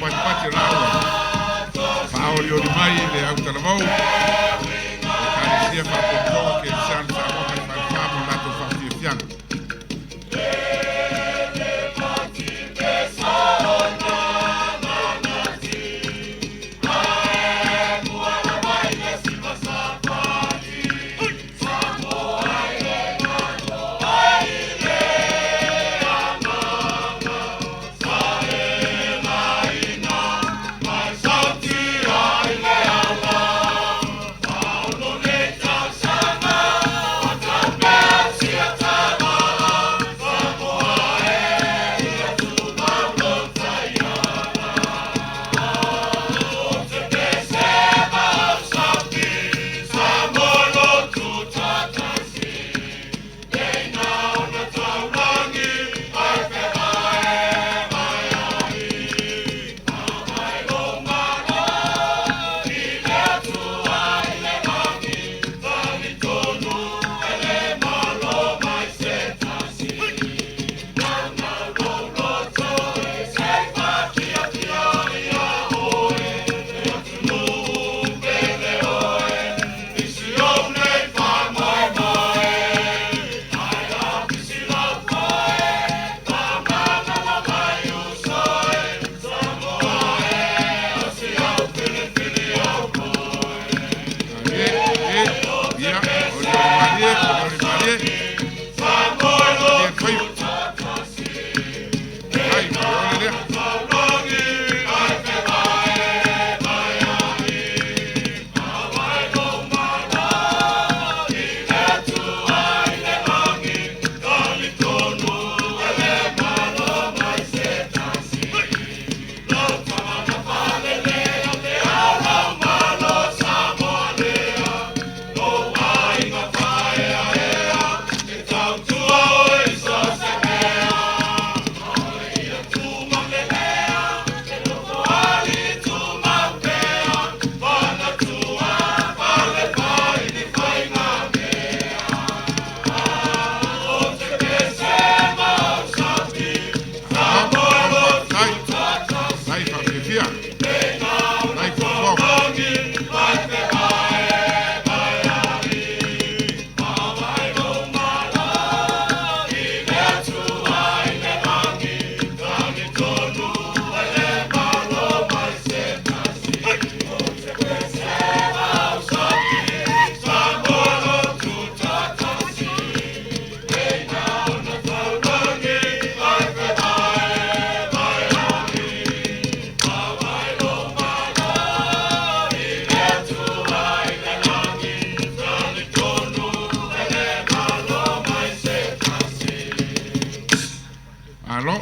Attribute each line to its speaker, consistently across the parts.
Speaker 1: pati laua. Whaori ori mai le Autalavou. E kāresia whapotoa ke San Sāmoa mai FALEFA mo lato whawhiawhianga.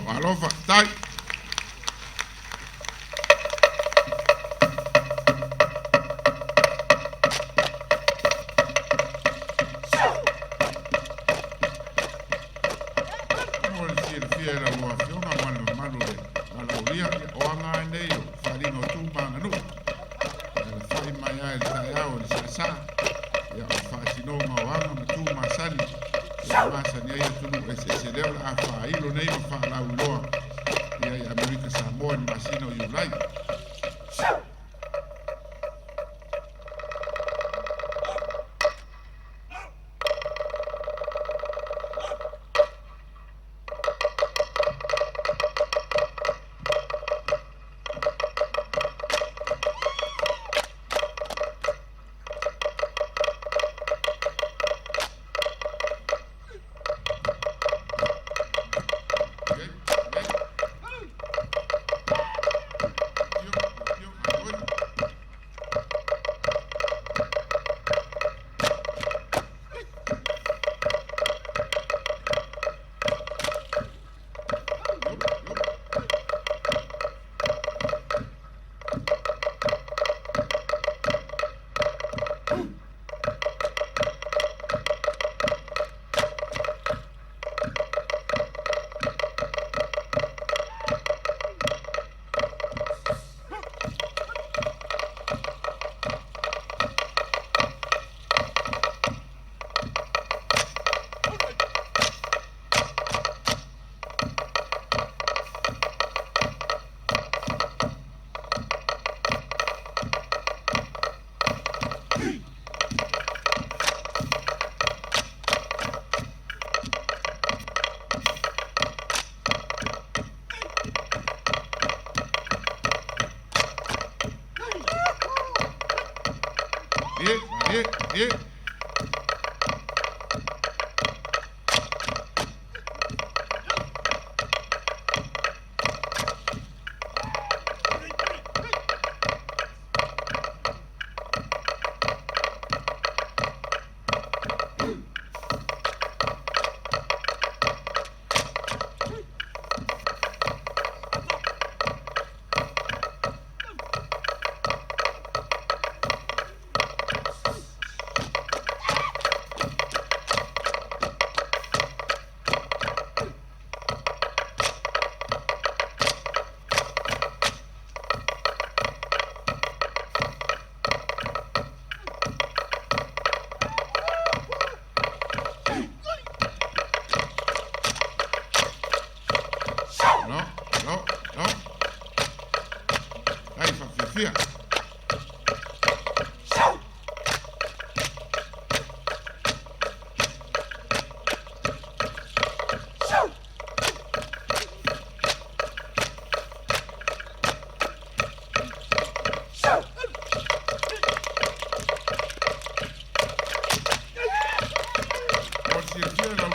Speaker 1: Alofa, tai. Sāmoa ni masino you like.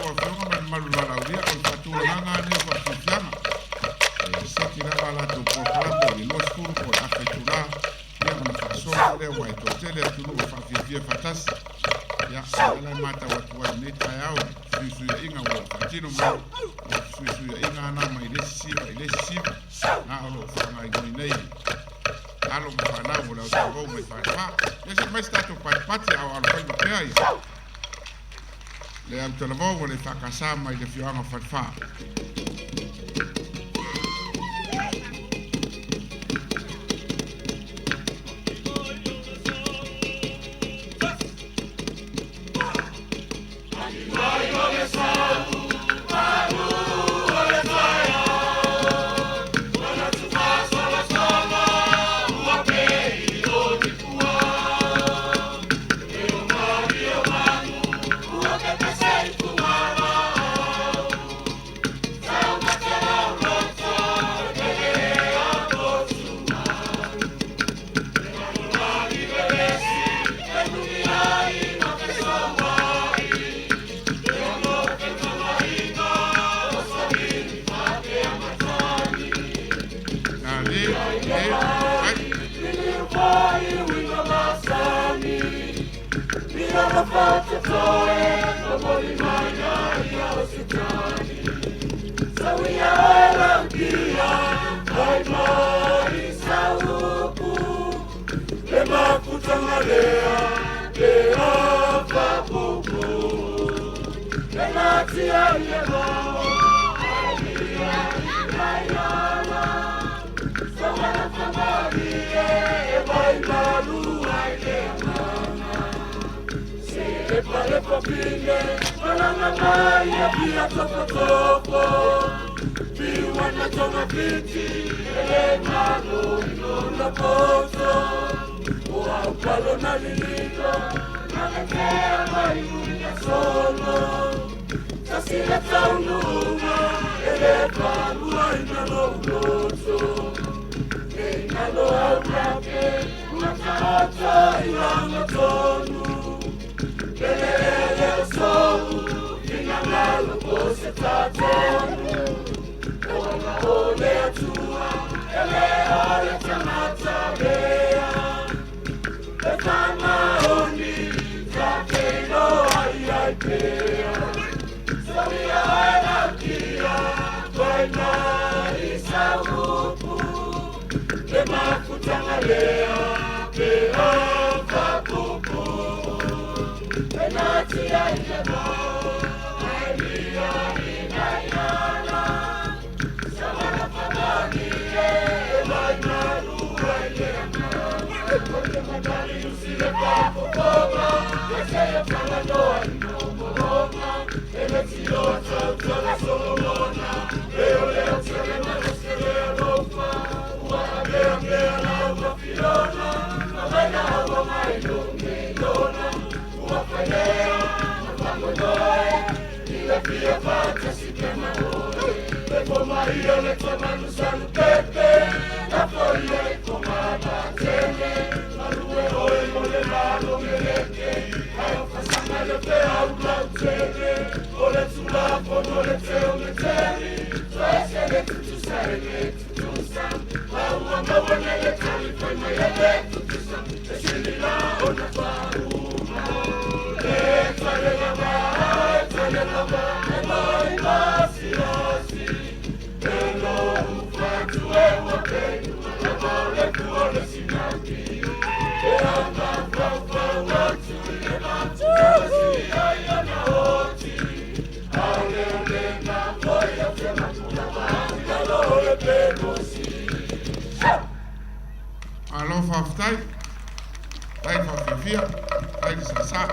Speaker 1: o whewha mai malu wala uria o whatura nganga ni o whafifianga. Seki rawa la tu proklamo i lo skuru ko a whaitura ia mana whasoa lea wai to tele tunu o whafifia whatasi. Ia, ala mata watu wai nei tai au, suisuia inga o whatino mau, o suisuia inga ana mai lesi siva, na alo whanga i goi nei. Alo mo whanau o leo tawau mai FALEFA. Ia se mai stato pati au alo whai mapea ia. Le Autalavou o le whakasā mai le whioanga FALEFA. Alo whaftai, tai whawhiwhia, tai ni sasa.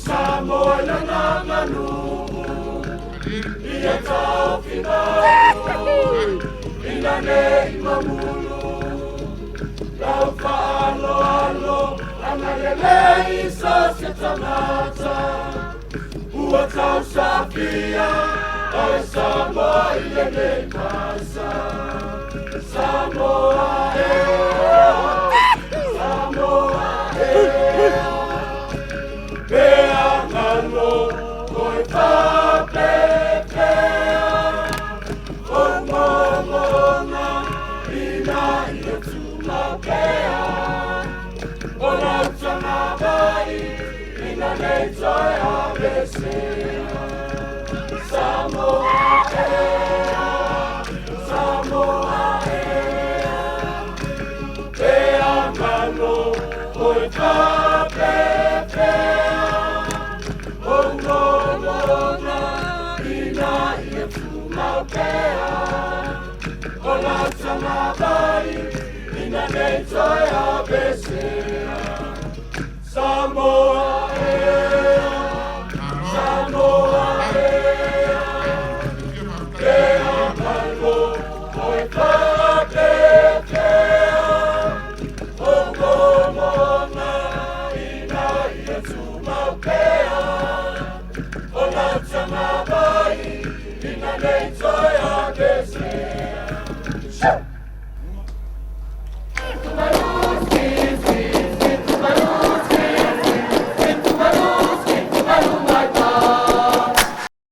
Speaker 2: Sāmoa na manu, ina nei mamulu, lau whaalo alo, analelei sa se tamata, ua tau sawhia, ai Sāmoa ile nei pasa, Sāmoa Sāmoa Pea ngalo, koi whapepea, o ngomona, ina ia tumapea, o lautanga vai, ina nei toi avesea, Sāmoa Sāmoa pea ngalo, koi whapepea, Ola Samavai, ina nei toi avesea, Sāmoa.